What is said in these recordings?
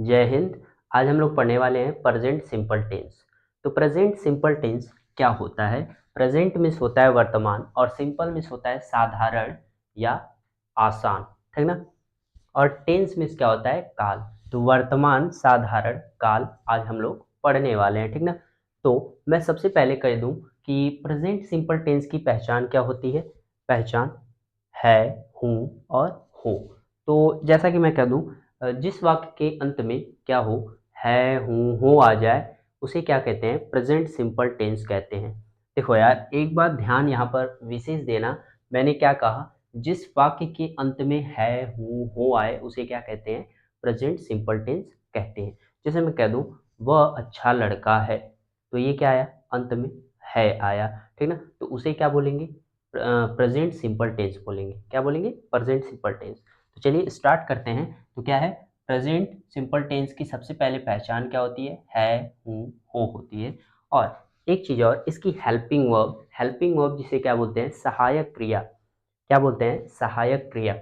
जय हिंद। आज हम लोग पढ़ने वाले हैं प्रेजेंट सिंपल टेंस। तो प्रेजेंट सिंपल टेंस क्या होता है? प्रेजेंट मीन्स होता है वर्तमान और सिंपल मीन्स होता है साधारण या आसान, ठीक ना। और टेंस मीन्स क्या होता है? काल। तो वर्तमान, साधारण, काल आज हम लोग पढ़ने वाले हैं, ठीक ना। तो मैं सबसे पहले कह दूं कि प्रेजेंट सिंपल टेंस की पहचान क्या होती है। पहचान है, हूँ और हो। तो जैसा कि मैं कह दूं, जिस वाक्य के अंत में क्या हो, है, हूँ, हो आ जाए, उसे क्या कहते हैं? प्रेजेंट सिंपल टेंस कहते हैं। देखो यार, एक बात ध्यान यहाँ पर विशेष देना। मैंने क्या कहा? जिस वाक्य के अंत में है, हूँ, हो आए उसे क्या कहते हैं? प्रेजेंट सिंपल टेंस कहते हैं। जैसे मैं कह दूं, वह अच्छा लड़का है, तो ये क्या आया? अंत में है आया, ठीक ना। तो उसे क्या बोलेंगे? प्रेजेंट सिंपल टेंस बोलेंगे। क्या बोलेंगे? Present simple tense. तो चलिए स्टार्ट करते हैं। तो क्या है प्रेजेंट सिंपल टेंस की? सबसे पहले पहचान क्या होती है, हूँ, हो होती है। और एक चीज और, इसकी हेल्पिंग वर्ब, हेल्पिंग वर्ब जिसे क्या बोलते हैं? सहायक क्रिया। क्या बोलते हैं? सहायक क्रिया।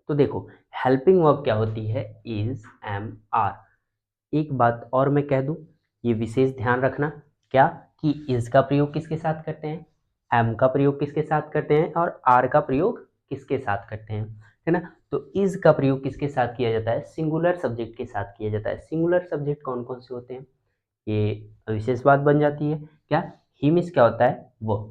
तो देखो, हेल्पिंग वर्ब क्या होती है? Is, am, are. एक बात और मैं कह दूं, ये विशेष ध्यान रखना। क्या? कि इज का प्रयोग किसके साथ करते हैं, एम का प्रयोग किसके साथ करते हैं और आर का प्रयोग किसके साथ करते हैं, है ना। तो इज का प्रयोग किसके साथ किया जाता है? सिंगुलर सब्जेक्ट के साथ किया जाता है। सिंगुलर सब्जेक्ट कौन कौन से होते हैं? ये विशेष बात बन जाती है। क्या? ही मिस क्या होता है? वह।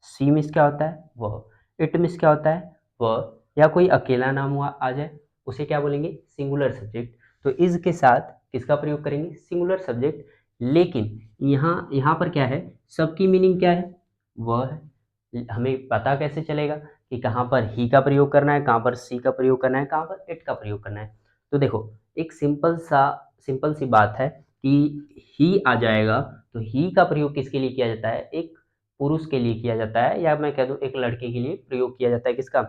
सी मिस क्या होता है? वह। इट मिस क्या होता है? वह। या कोई अकेला नाम हुआ आ जाए, उसे क्या बोलेंगे? Singular subject. तो इज के साथ किसका प्रयोग करेंगे? Singular subject. लेकिन यहाँ यहाँ पर क्या है? सबकी मीनिंग क्या है? वह है। हमें पता कैसे चलेगा कि कहाँ पर ही का प्रयोग करना है, कहाँ पर सी का प्रयोग करना है, कहाँ पर इट का प्रयोग करना है। तो देखो, एक सिंपल सी बात है कि ही आ जाएगा, तो ही का प्रयोग किसके लिए किया जाता है? एक पुरुष के लिए किया जाता है, या मैं कह दूं एक लड़के के लिए प्रयोग किया जाता है। किसका?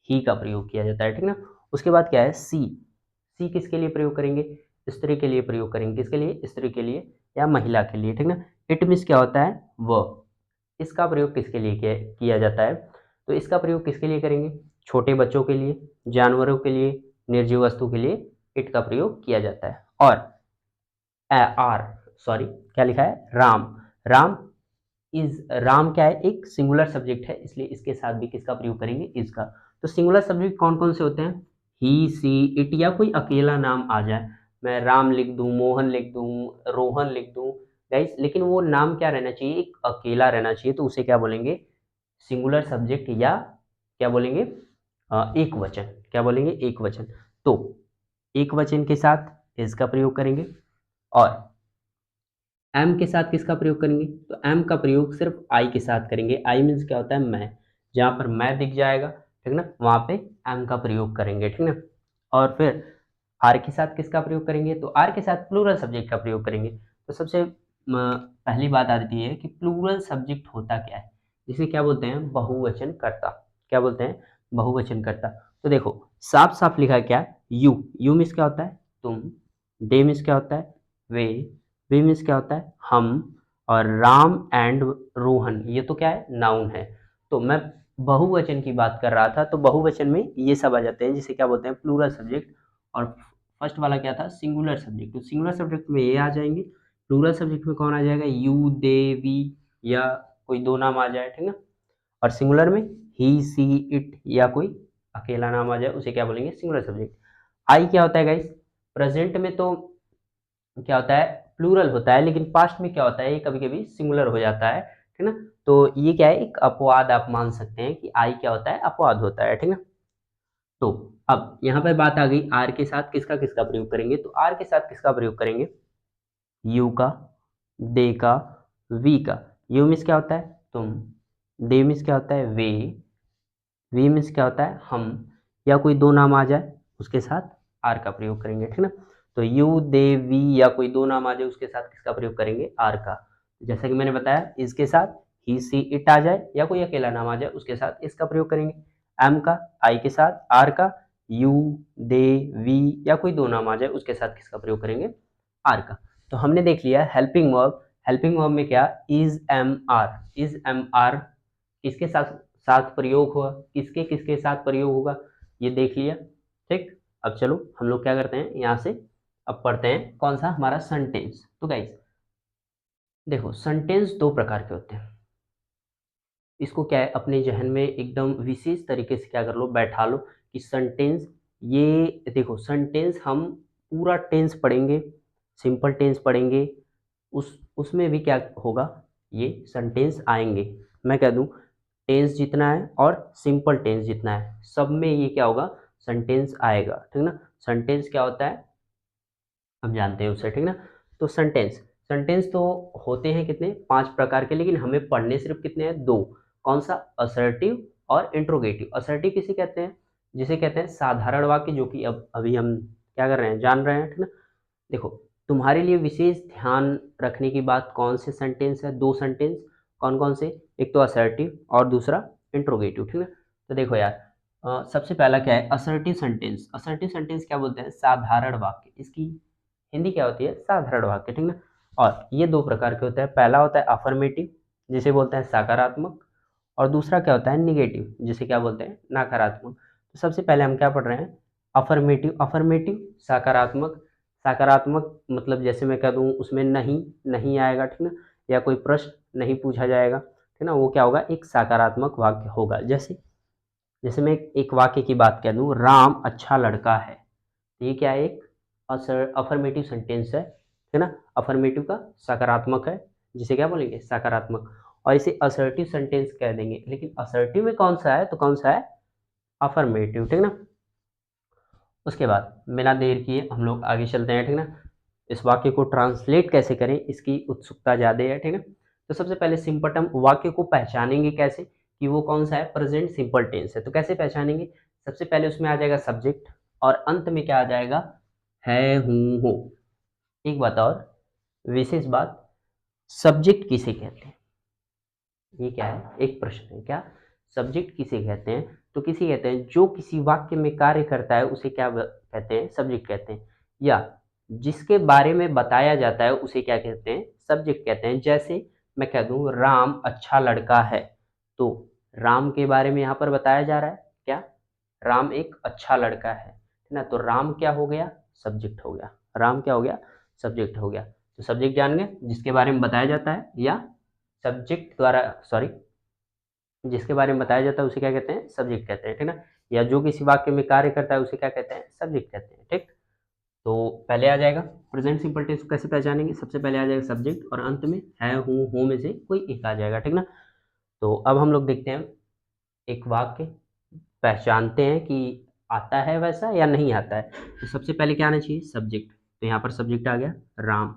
ही का प्रयोग किया जाता है, ठीक ना। उसके बाद क्या है? सी। सी किसके लिए प्रयोग करेंगे? स्त्री के लिए प्रयोग करेंगे। किसके लिए? स्त्री के लिए या महिला के लिए, ठीक ना। इट मीन्स क्या होता है? वह। इसका प्रयोग किसके लिए किया जाता है? तो इसका प्रयोग किसके लिए करेंगे? छोटे बच्चों के लिए, जानवरों के लिए, निर्जीव वस्तु के लिए इट का प्रयोग किया जाता है। और आर, सॉरी, क्या लिखा है? राम। राम इज, राम क्या है? एक सिंगुलर सब्जेक्ट है, इसलिए इसके साथ भी किसका प्रयोग करेंगे? इज का। तो सिंगुलर सब्जेक्ट कौन कौन से होते हैं? ही, सी, इट, या कोई अकेला नाम आ जाए। मैं राम लिख दूं, मोहन लिख दूं, रोहन लिख दूं, गाइस, लेकिन वो नाम क्या रहना चाहिए? एक अकेला रहना चाहिए। तो उसे क्या बोलेंगे? सिंगुलर सब्जेक्ट, या क्या बोलेंगे? एक वचन। क्या बोलेंगे? एक वचन। तो एक वचन के साथ इज का प्रयोग करेंगे। और एम के साथ किसका प्रयोग करेंगे? तो एम का प्रयोग सिर्फ आई के साथ करेंगे। आई मीन्स क्या होता है? मैं। जहां पर मैं दिख जाएगा, ठीक ना, वहां पे एम का प्रयोग करेंगे, ठीक ना। और फिर आर के साथ किसका प्रयोग करेंगे? तो आर के साथ प्लूरल सब्जेक्ट का प्रयोग करेंगे। तो सबसे पहली बात आती है कि प्लूरल सब्जेक्ट होता क्या है, जिसे क्या बोलते हैं? बहुवचन कर्ता। क्या बोलते हैं? बहुवचन कर्ता। तो देखो, साफ साफ लिखा है क्या? यू। यू मीन्स क्या होता है? तुम। दे मीन्स क्या होता है? वे। वी मीन्स क्या होता है? हम। और राम एंड रोहन, ये तो क्या है? नाउन है। तो मैं बहुवचन की बात कर रहा था, तो बहुवचन में ये सब आ जाते हैं, जिसे क्या बोलते हैं? Plural subject. और फर्स्ट वाला क्या था? Singular subject. तो सिंगुलर सब्जेक्ट में ये आ जाएंगे। प्लूरल सब्जेक्ट में कौन आ जाएगा? यू, दे, वी, या कोई दो नाम आ जाए, ठीक ना। और सिंगुलर में ही, सी, इट, या कोई अकेला नाम आ जाए, उसे क्या बोलेंगे? Singular subject. आई क्या होता है गाइस? प्रेजेंट में तो क्या होता है? प्लूरल होता है, लेकिन पास्ट में क्या होता है? ये कभी कभी सिंगुलर हो जाता है, ठीक ना। तो ये क्या है? एक अपवाद आप मान सकते हैं कि आई क्या होता है? अपवाद होता है, ठीक ना। तो अब यहाँ पे बात आ गई, आर के साथ किसका किसका प्रयोग करेंगे? तो आर के साथ किसका प्रयोग करेंगे? यू का, दे का, वी का। यू मीन्स क्या होता है? तुम। दे मीन्स क्या होता है? वी मीन्स क्या होता है? हम। या कोई दो नाम आ जाए, उसके साथ आर का प्रयोग करेंगे, ठीक ना। तो यू, दे, वी, या कोई दो नाम आ जाए, उसके साथ किसका प्रयोग करेंगे? आर का। जैसा कि मैंने बताया, इसके साथ ही, सी, इट आ जाए, या कोई अकेला नाम आ जाए, उसके साथ इसका प्रयोग करेंगे। एम का, आई के साथ आर का। यू, दे, वी, या कोई दो नाम आ जाए, उसके साथ किसका प्रयोग करेंगे? आर का। तो हमने देख लिया हेल्पिंग वर्ब। हेल्पिंग वर्ब में क्या? Is, am, are. Is, am, are किसके साथ साथ प्रयोग हुआ, किसके किसके साथ प्रयोग होगा, ये देख लिया। ठीक। अब चलो हम लोग क्या करते हैं, यहाँ से अब पढ़ते हैं कौन सा हमारा सेंटेंस। तो गाइस देखो, सेंटेंस दो प्रकार के होते हैं। इसको क्या है, अपने जहन में एकदम विशेष तरीके से क्या कर लो, बैठा लो कि सेंटेंस, ये देखो सेंटेंस हम पूरा टेंस पढ़ेंगे, सिंपल टेंस पढ़ेंगे, उसमें भी क्या होगा, ये सेंटेंस आएंगे। मैं कह दूं टेंस जितना है और सिंपल टेंस जितना है, सब में ये क्या होगा, सेंटेंस आएगा, ठीक ना। सेंटेंस क्या होता है हम जानते हैं उसे, ठीक ना। तो सेंटेंस, सेंटेंस तो होते हैं कितने, 5 प्रकार के, लेकिन हमें पढ़ने सिर्फ कितने हैं, 2। कौन सा, असर्टिव और इंट्रोगेटिव। असर्टिव किसे कहते हैं, जिसे कहते हैं साधारण वाक्य, जो कि अब अभी हम क्या कर रहे हैं, जान रहे हैं, ठीक ना। देखो, तुम्हारे लिए विशेष ध्यान रखने की बात, कौन से सेंटेंस है, 2 सेंटेंस, कौन कौन से, एक तो असर्टिव और दूसरा इंट्रोगेटिव, ठीक है। तो देखो यार, सबसे पहला क्या है, असर्टिव सेंटेंस। असर्टिव सेंटेंस क्या बोलते हैं, साधारण वाक्य। इसकी हिंदी क्या होती है, साधारण वाक्य, ठीक ना। और ये 2 प्रकार के होते हैं। पहला होता है अफर्मेटिव, जिसे बोलते हैं सकारात्मक, और दूसरा क्या होता है, निगेटिव, जिसे क्या बोलते हैं, नकारात्मक। तो सबसे पहले हम क्या पढ़ रहे हैं, अफर्मेटिव। अफर्मेटिव सकारात्मक, सकारात्मक मतलब जैसे मैं कह दूं उसमें नहीं नहीं आएगा, ठीक ना, या कोई प्रश्न नहीं पूछा जाएगा, ठीक ना, वो क्या होगा, एक सकारात्मक वाक्य होगा। जैसे जैसे मैं एक वाक्य की बात कह दूं, राम अच्छा लड़का है, तो ये क्या है, एक अफर्मेटिव सेंटेंस है, ना। अफर्मेटिव का सकारात्मक है, जिसे क्या बोलेंगे, सकारात्मक। और इसे असर्टिव सेंटेंस कह देंगे, लेकिन असर्टिव में कौन सा है, तो कौन सा है, अफर्मेटिव, ठीक ना। उसके बाद बिना देर किए हम लोग आगे चलते हैं, ठीक ना। इस वाक्य को ट्रांसलेट कैसे करें, इसकी उत्सुकता ज़्यादा है, ठीक है। तो सबसे पहले सिंपटम, वाक्य को पहचानेंगे कैसे कि वो कौन सा है, प्रेजेंट सिंपल टेंस है। तो कैसे पहचानेंगे, सबसे पहले उसमें आ जाएगा सब्जेक्ट, और अंत में क्या आ जाएगा, है, हूँ, हो। एक बात और, विशेष बात, सब्जेक्ट किसे कहते हैं, ये क्या है, एक प्रश्न है, क्या सब्जेक्ट किसे कहते हैं, तो किसे कहते हैं, जो किसी वाक्य में कार्य करता है उसे क्या कहते हैं, सब्जेक्ट कहते हैं। या जिसके बारे में बताया जाता है उसे क्या कहते हैं, सब्जेक्ट कहते हैं। जैसे मैं कह दूं राम अच्छा लड़का है, तो राम के बारे में यहाँ पर बताया जा रहा है, क्या, राम एक अच्छा लड़का है ना, तो राम क्या हो गया, सब्जेक्ट हो गया, राम क्या हो गया, सब्जेक्ट हो गया। तो सब्जेक्ट जान गए, जिसके बारे में बताया जाता है, या सब्जेक्ट द्वारा, सॉरी, जिसके बारे में बताया जाता है उसे क्या कहते हैं, सब्जेक्ट कहते हैं, ठीक ना। या जो किसी वाक्य में कार्य करता है उसे क्या कहते हैं, सब्जेक्ट कहते हैं, ठीक। तो पहले आ जाएगा प्रेजेंट सिंपल टेंस को कैसे पहचानेंगे, सबसे पहले आ जाएगा सब्जेक्ट, और अंत में है, हूँ, हो में से कोई एक आ जाएगा, ठीक ना। तो अब हम लोग देखते हैं, एक वाक्य पहचानते हैं कि आता है वैसा या नहीं आता है। तो सबसे पहले क्या आना चाहिए, सब्जेक्ट। तो यहाँ पर सब्जेक्ट आ गया राम,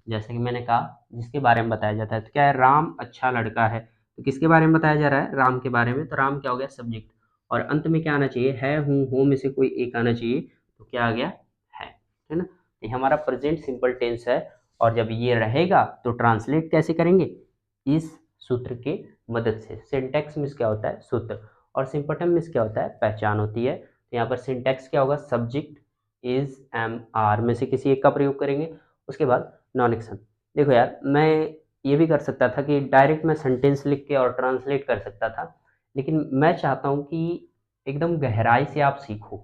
जैसे कि मैंने कहा जिसके बारे में बताया जाता है, तो क्या है, राम अच्छा लड़का है, तो किसके बारे में बताया जा रहा है, राम के बारे में, तो राम क्या हो गया, सब्जेक्ट। और अंत में क्या आना चाहिए, है, हूँ, हो में से कोई एक आना चाहिए, तो क्या आ गया, है ना। ये हमारा प्रेजेंट सिंपल टेंस है। और जब ये रहेगा तो ट्रांसलेट कैसे करेंगे, इस सूत्र के मदद से। सिंटैक्स मीन्स क्या होता है, सूत्र, और सिंपटम मीन्स क्या होता है, पहचान होती है। तो यहाँ पर सिंटैक्स क्या होगा, सब्जेक्ट इज, एम, आर में से किसी एक का प्रयोग करेंगे। उसके बाद नॉन एक्शन। देखो यार, मैं ये भी कर सकता था कि डायरेक्ट मैं सेंटेंस लिख के और ट्रांसलेट कर सकता था, लेकिन मैं चाहता हूँ कि एकदम गहराई से आप सीखो,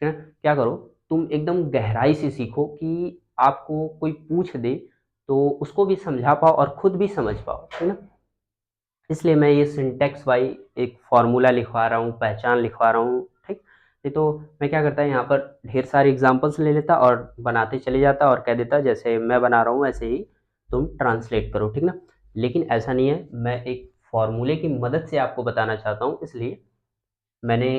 है ना। क्या करो, तुम एकदम गहराई से सीखो कि आपको कोई पूछ दे तो उसको भी समझा पाओ और खुद भी समझ पाओ, है ना। इसलिए मैं ये सिंटैक्स वाई एक फार्मूला लिखवा रहा हूँ, पहचान लिखवा रहा हूँ, ठीक। नहीं तो मैं क्या करता है, यहाँ पर ढेर सारे एग्जांपल्स ले लेता और बनाते चले जाता और कह देता जैसे मैं बना रहा हूँ ऐसे ही तुम ट्रांसलेट करो, ठीक ना। लेकिन ऐसा नहीं है, मैं एक फार्मूले की मदद से आपको बताना चाहता हूँ, इसलिए मैंने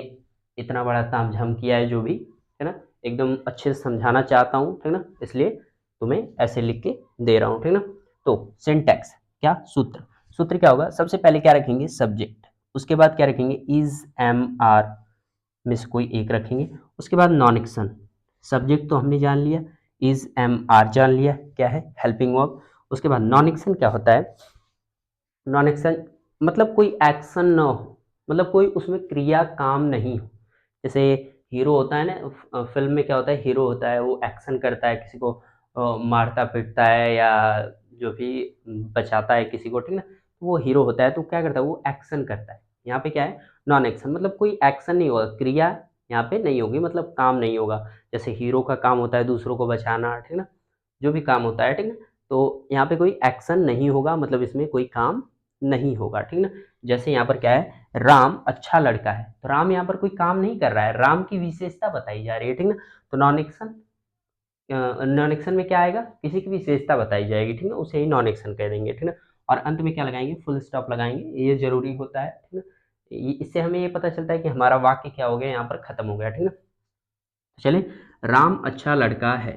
इतना बड़ा तामझाम किया है, जो भी है ना, एकदम अच्छे से समझाना चाहता हूँ, ठीक ना, इसलिए तुम्हें ऐसे लिख के दे रहा हूँ, ठीक ना। तो सिंटैक्स क्या, सूत्र। सूत्र क्या होगा, सबसे पहले क्या रखेंगे, सब्जेक्ट, उसके बाद क्या रखेंगे, इज, एम, आर में से कोई एक रखेंगे। उसके बाद नॉन एक्शन, सब्जेक्ट तो हमने जान लिया, इज, एम, आर जान लिया, क्या है, हेल्पिंग वर्ब। उसके बाद नॉन एक्शन क्या होता है, नॉन एक्शन मतलब कोई एक्शन ना हो, मतलब कोई उसमें क्रिया काम नहीं हो। जैसे हीरो होता है ना, फिल्म में क्या होता है, हीरो होता है वो एक्शन करता है, किसी को मारता पीटता है, या जो भी बचाता है किसी को, ठीक ना, तो वो हीरो होता है, तो क्या करता है, वो एक्शन करता है। यहाँ पे क्या है, नॉन एक्शन मतलब कोई एक्शन नहीं होगा, क्रिया यहाँ पे नहीं होगी, मतलब काम नहीं होगा। जैसे हीरो का काम होता है दूसरों को बचाना, ठीक ना, जो भी काम होता है, ठीक ना, तो यहाँ पे कोई एक्शन नहीं होगा, मतलब इसमें कोई काम नहीं होगा, ठीक ना। जैसे यहाँ पर क्या है, राम अच्छा लड़का है, तो राम यहाँ पर कोई काम नहीं कर रहा है, राम की विशेषता बताई जा रही है, ठीक ना। तो नॉन एक्शन में क्या आएगा, किसी की विशेषता बताई जाएगी, ठीक ना, उसे ही नॉन एक्शन कह देंगे, ठीक ना। और अंत में क्या लगाएंगे, फुल स्टॉप लगाएंगे, ये जरूरी होता है, ठीक ना। इससे हमें ये पता चलता है कि हमारा वाक्य क्या हो गया, यहाँ पर खत्म हो गया, ठीक ना। तो चलिए, राम अच्छा लड़का है,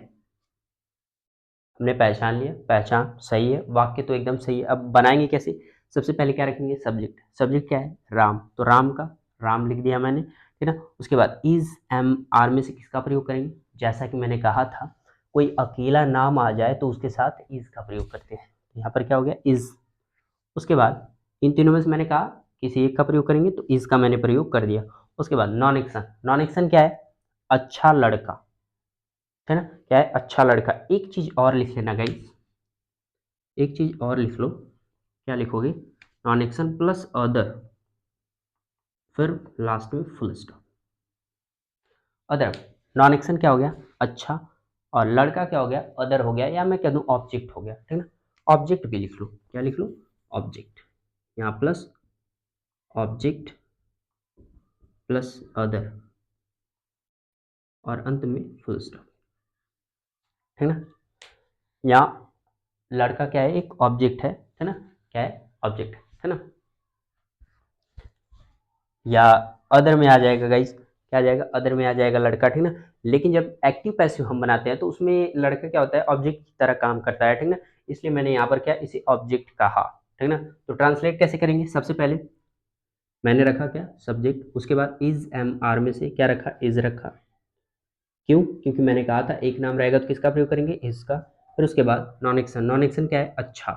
हमने पहचान लिया, पहचान सही है, वाक्य तो एकदम सही है। अब बनाएंगे कैसे, सबसे पहले क्या रखेंगे, सब्जेक्ट, सब्जेक्ट क्या है, राम, तो राम का राम लिख दिया मैंने, ठीक ना। उसके बाद इज एम आर में से किसका प्रयोग करेंगे, जैसा कि मैंने कहा था, कोई अकेला नाम आ जाए तो उसके साथ इज का प्रयोग करते हैं, यहाँ पर क्या हो गया, इज। उसके बाद इन तीनों में से मैंने कहा किसी एक का प्रयोग करेंगे, तो इज का मैंने प्रयोग कर दिया। उसके बाद नॉन एक्शन, नॉन एक्शन क्या है, अच्छा लड़का, है ना, क्या है, अच्छा लड़का। एक चीज और लिख लेना गाइस, एक चीज और लिख लो, क्या लिखोगे, नॉन एक्शन प्लस अदर, फिर लास्ट में full stop. Other, non action क्या हो गया, अच्छा, और लड़का क्या हो गया, अदर हो गया, या मैं कह दूं ऑब्जेक्ट हो गया, ठीक ना। ऑब्जेक्ट भी लिख लो, क्या लिख लो, ऑब्जेक्ट, यहाँ प्लस ऑब्जेक्ट प्लस अदर, और अंत में फुल स्टॉप, है ना। यहाँ लड़का क्या है, एक ऑब्जेक्ट है ना, क्या है, ऑब्जेक्ट है ना। या अदर में आ जाएगा गाइस, क्या आ जाएगा, अदर में आ जाएगा लड़का, ठीक ना। लेकिन जब एक्टिव पैसिव हम बनाते हैं तो उसमें लड़का क्या होता है, ऑब्जेक्ट की तरह काम करता है, ठीक ना। इसलिए मैंने यहाँ पर क्या इसे ऑब्जेक्ट कहा, ठीक ना। तो ट्रांसलेट कैसे करेंगे, सबसे पहले मैंने रखा क्या, सब्जेक्ट, उसके बाद इज एम आर में से क्या रखा, इज रखा, क्यों, क्योंकि मैंने कहा था एक नाम रहेगा तो किसका प्रयोग करेंगे, इज का। फिर उसके बाद नॉन एक्शन, नॉन एक्शन क्या है, अच्छा,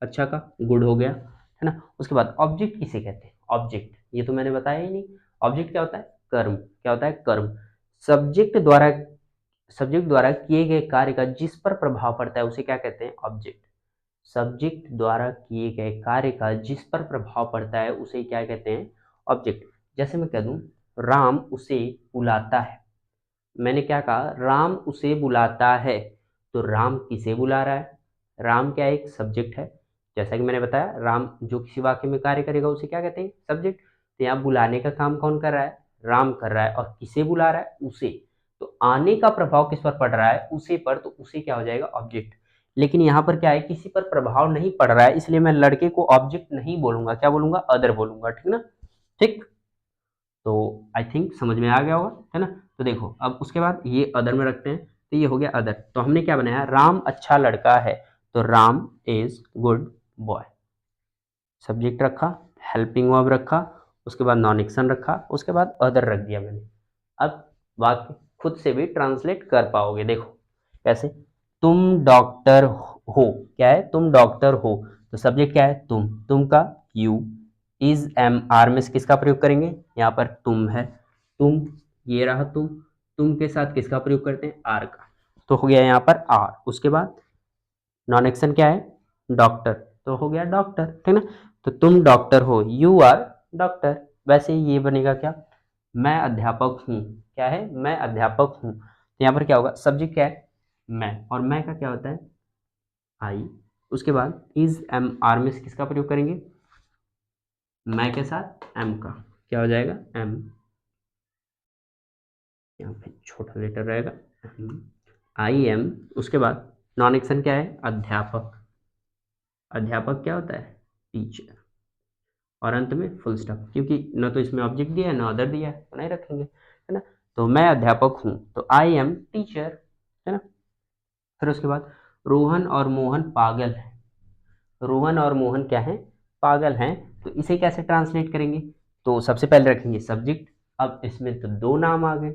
अच्छा का गुड हो गया, है ना। उसके बाद ऑब्जेक्ट किसे कहते हैं, ऑब्जेक्ट ये तो मैंने बताया ही नहीं, ऑब्जेक्ट क्या होता है, कर्म, क्या होता है, कर्म। सब्जेक्ट द्वारा, सब्जेक्ट द्वारा किए गए कार्य का जिस पर प्रभाव पड़ता है उसे क्या कहते हैं, ऑब्जेक्ट। सब्जेक्ट द्वारा किए गए कार्य का जिस पर प्रभाव पड़ता है उसे क्या कहते हैं, ऑब्जेक्ट। जैसे मैं कह दूं, राम उसे बुलाता है, मैंने क्या कहा, राम उसे बुलाता है, तो राम किसे बुला रहा है, राम क्या एक सब्जेक्ट है, जैसा कि मैंने बताया, राम जो किसी वाक्य में कार्य करेगा उसे क्या कहते हैं, सब्जेक्ट। तो यहाँ बुलाने का काम कौन कर रहा है, राम कर रहा है, और किसे बुला रहा है, उसे। तो आने का प्रभाव किस पर पड़ रहा है, उसे पर, तो उसे क्या हो जाएगा, ऑब्जेक्ट। लेकिन यहाँ पर क्या है, किसी पर प्रभाव नहीं पड़ रहा है, इसलिए मैं लड़के को ऑब्जेक्ट नहीं बोलूंगा, क्या बोलूंगा, अदर बोलूंगा, ठीक ना। ठीक, तो आई थिंक समझ में आ गया होगा, है ना। तो देखो अब उसके बाद ये अदर में रखते हैं, तो ये हो गया अदर। तो हमने क्या बनाया, राम अच्छा लड़का है, तो Ram is good boy, subject रखा, हेल्पिंग वर्ब रखा, उसके बाद नॉन एक्शन रखा, उसके बाद अदर रख दिया मैंने। अब वाक्य खुद से भी ट्रांसलेट कर पाओगे, देखो कैसे, तुम डॉक्टर हो, क्या है, तुम डॉक्टर हो, तो सब्जेक्ट क्या है, तुम का यू, इज एम आर में से किसका प्रयोग करेंगे, यहाँ पर तुम है, तुम, ये रहा तुम के साथ किसका प्रयोग करते हैं, आर का, तो हो गया यहाँ पर आर। उसके बाद नॉन एक्शन क्या है, डॉक्टर, तो हो गया डॉक्टर, ठीक ना। तो तुम डॉक्टर हो, यू आर डॉक्टर। वैसे ही ये बनेगा क्या, मैं अध्यापक हूँ, क्या है, मैं अध्यापक हूँ, तो यहाँ पर क्या होगा, सब्जेक्ट क्या है, मैं, और मैं का क्या होता है, आई। उसके बाद इज एम आर में से किसका प्रयोग करेंगे, मैं के साथ एम का, क्या हो जाएगा, एम, यहाँ पे छोटा लेटर रहेगा, आई एम। उसके बाद नॉन एक्शन क्या है, अध्यापक, अध्यापक क्या होता है, टीचर, और अंत में फुल स्टॉप, क्योंकि न तो इसमें ऑब्जेक्ट दिया है ना अदर दिया है, तो नहीं रखेंगे, है ना। तो मैं अध्यापक हूँ, तो आई एम टीचर, है ना। फिर उसके बाद रोहन और मोहन पागल हैं, रोहन और मोहन क्या है, पागल हैं, तो इसे कैसे ट्रांसलेट करेंगे, तो सबसे पहले रखेंगे सब्जेक्ट। अब इसमें तो दो नाम आ गए,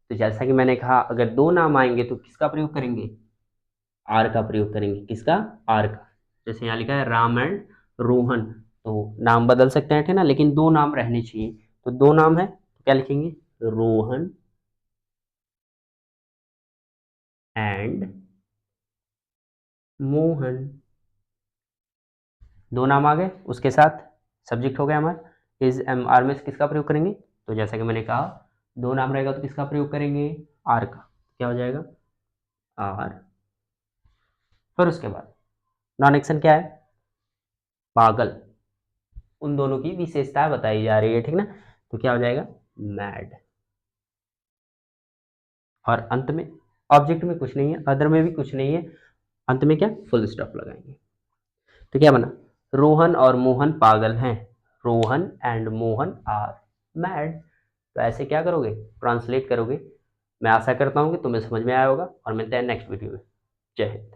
तो जैसा कि मैंने कहा अगर दो नाम आएंगे तो किसका प्रयोग करेंगे, आर का प्रयोग करेंगे, किसका, आर का। जैसे यहाँ लिखा है राम एंड रोहन, तो नाम बदल सकते हैं, ठीक ना, लेकिन दो नाम रहने चाहिए, तो दो नाम है, तो क्या लिखेंगे, रोहन एंड मोहन, दो नाम आ गए, उसके साथ सब्जेक्ट हो गया हमारा, इज एम आर में किसका प्रयोग करेंगे, तो जैसा कि मैंने कहा दो नाम रहेगा तो किसका प्रयोग करेंगे, आर का। क्या हो जाएगा, आर। फिर उसके बाद नॉन एक्शन क्या है, पागल। उन दोनों की विशेषताएं बताई जा रही है, ठीक ना। तो क्या हो जाएगा, मैड। और अंत में ऑब्जेक्ट में कुछ नहीं है, अदर में भी कुछ नहीं है, अंत में क्या, फुल स्टॉप लगाएंगे। तो क्या बना, रोहन और मोहन पागल हैं, Rohan and Mohan are mad. तो ऐसे क्या करोगे, ट्रांसलेट करोगे। मैं आशा करता हूँ कि तुम्हें समझ में आया होगा, और मिलते हैं नेक्स्ट वीडियो में। जय हिंद।